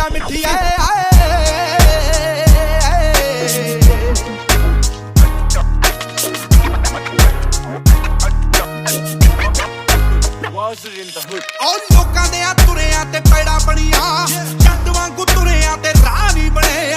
ਆ ਮਿੱਠੀ ਆਏ ਉਹ ਲੋਕਾਂ ਦੇ ਆ ਤੁਰਿਆਂ ਤੇ ਪੈੜਾ ਬਣੀਆਂ ਜੱਟ ਵਾਂਗੂ ਤੁਰਿਆਂ ਤੇ ਰਾਹ ਨਹੀਂ ਬਣੇ